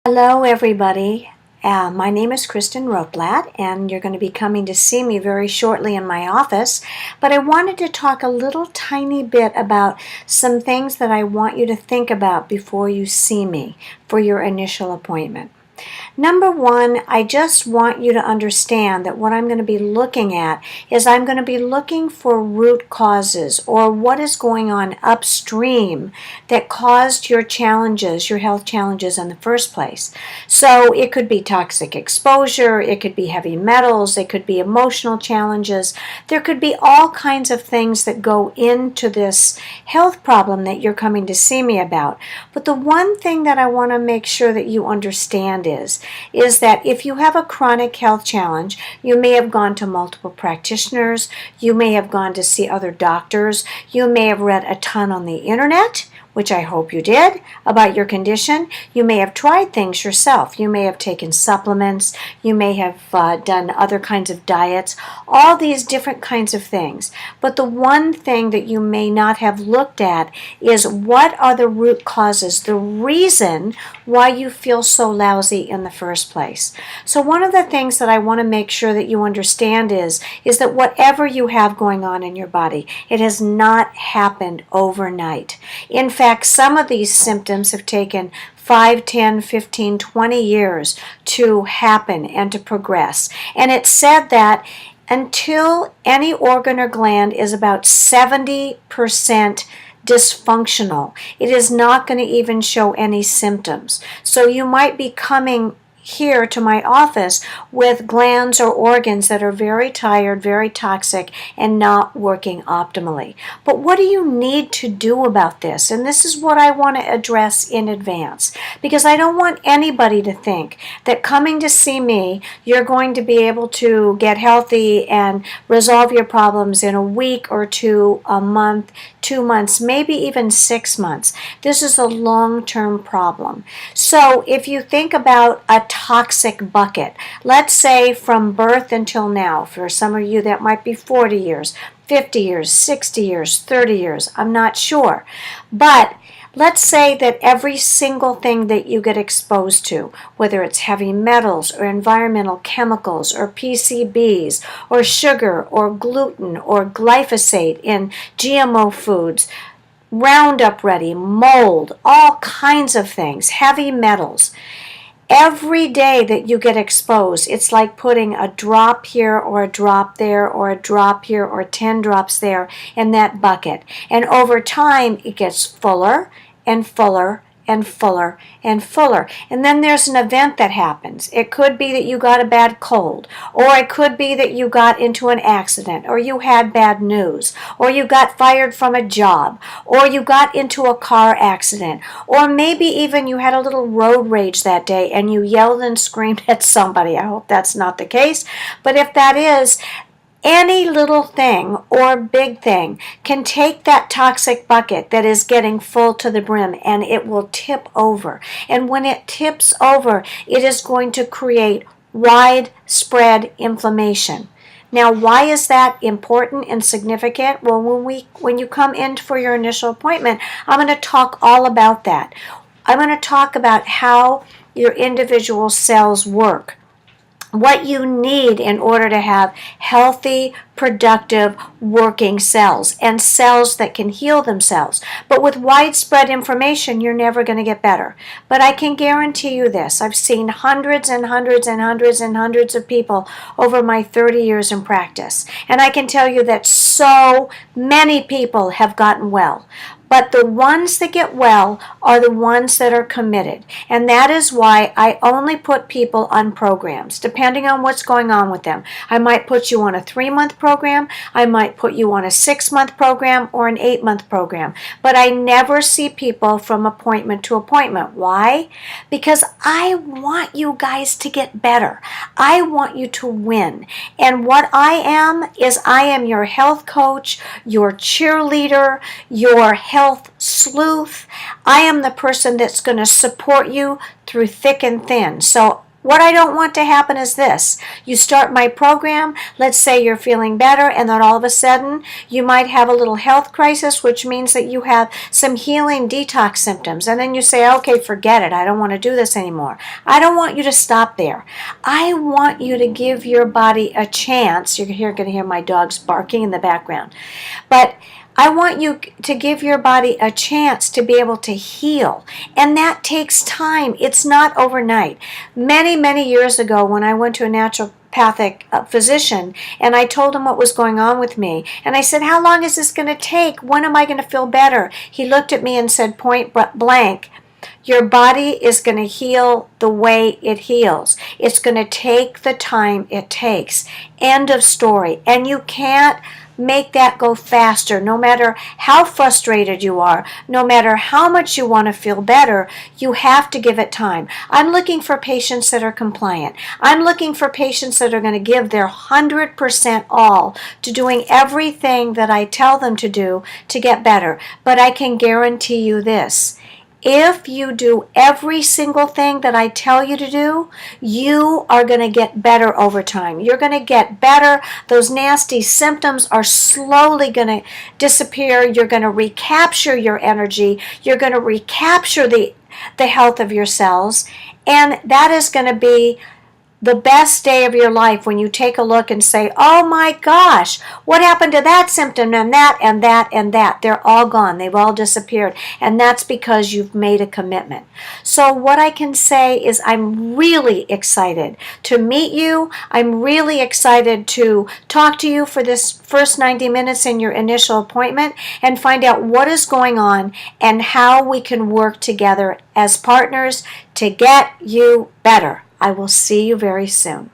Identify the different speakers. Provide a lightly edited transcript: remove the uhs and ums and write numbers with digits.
Speaker 1: Hello, everybody. My name is Kristen Rotblatt, and you're going to be coming to see me very shortly in my office. But I wanted to talk a little tiny bit about some things that I want you to think about before you see me for your initial appointment. Number one, I just want you to understand that what I'm going to be looking at is I'm going to be looking for root causes or what is going on upstream that caused your challenges, your health challenges in the first place. So it could be toxic exposure, it could be heavy metals, it could be emotional challenges. There could be all kinds of things that go into this health problem that you're coming to see me about. But the one thing that I want to make sure that you understand is that if you have a chronic health challenge, you may have gone to multiple practitioners, you may have gone to see other doctors, you may have read a ton on the internet, which I hope you did, about your condition. You may have tried things yourself. You may have taken supplements. You may have done other kinds of diets, all these different kinds of things. But the one thing that you may not have looked at is what are the root causes, the reason why you feel so lousy in the first place. So one of the things that I want to make sure that you understand is that whatever you have going on in your body, it has not happened overnight. In fact, some of these symptoms have taken 5, 10, 15, 20 years to happen and to progress. And it's said that until any organ or gland is about 70% dysfunctional, it is not going to even show any symptoms. So you might be coming here to my office with glands or organs that are very tired, very toxic, and not working optimally. But what do you need to do about this? And this is what I want to address in advance, because I don't want anybody to think that coming to see me, you're going to be able to get healthy and resolve your problems in a week or two, a month, 2 months, maybe even 6 months. This is a long-term problem. So if you think about a toxic bucket, let's say from birth until now, for some of you that might be 40 years, 50 years, 60 years, 30 years, I'm not sure. But let's say that every single thing that you get exposed to, whether it's heavy metals or environmental chemicals or PCBs or sugar or gluten or glyphosate in GMO foods, Roundup Ready, mold, all kinds of things, heavy metals. Every day that you get exposed, it's like putting a drop here or a drop there or a drop here or 10 drops there in that bucket. And over time, it gets fuller and fuller and fuller and fuller. And then there's an event that happens. It could be that you got a bad cold, or it could be that you got into an accident, or you had bad news, or you got fired from a job, or you got into a car accident, or maybe even you had a little road rage that day and you yelled and screamed at somebody. I hope that's not the case. But if that is, any little thing or big thing can take that toxic bucket that is getting full to the brim and it will tip over. And when it tips over, it is going to create widespread inflammation. Now, why is that important and significant? Well, when you come in for your initial appointment, I'm going to talk all about that. I'm going to talk about how your individual cells work, what you need in order to have healthy, productive, working cells and cells that can heal themselves. But with widespread inflammation, you're never going to get better. But I can guarantee you this. I've seen hundreds and hundreds and hundreds and hundreds of people over my 30 years in practice. And I can tell you that so many people have gotten well. But the ones that get well are the ones that are committed. And that is why I only put people on programs, depending on what's going on with them. I might put you on a 3-month program. I might put you on a 6-month program or an 8-month program. But I never see people from appointment to appointment. Why? Because I want you guys to get better. I want you to win. And what I am is I am your health coach, your cheerleader, your health sleuth. I am the person that's going to support you through thick and thin. So What I don't want to happen is this. You start my program, let's say you're feeling better, and then all of a sudden you might have a little health crisis, which means that you have some healing detox symptoms. And then you say, okay, forget it. I don't want to do this anymore. I don't want you to stop there. I want you to give your body a chance. You're going to hear my dogs barking in the background. But I want you to give your body a chance to be able to heal. And that takes time. It's not overnight. Many, many years ago, when I went to a naturopathic physician and I told him what was going on with me, and I said, how long is this going to take? When am I going to feel better? He looked at me and said point blank, your body is going to heal the way it heals. It's going to take the time it takes. End of story. And you can't make that go faster. No matter how frustrated you are, no matter how much you want to feel better, you have to give it time. I'm looking for patients that are compliant. I'm looking for patients that are going to give their 100% all to doing everything that I tell them to do to get better. But I can guarantee you this. If you do every single thing that I tell you to do, you are going to get better over time. You're going to get better. Those nasty symptoms are slowly going to disappear. You're going to recapture your energy. You're going to recapture the health of your cells. And that is going to be the best day of your life when you take a look and say, oh my gosh, what happened to that symptom and that and that and that? They're all gone. They've all disappeared. And that's because you've made a commitment. So what I can say is I'm really excited to meet you. I'm really excited to talk to you for this first 90 minutes in your initial appointment and find out what is going on and how we can work together as partners to get you better. I will see you very soon.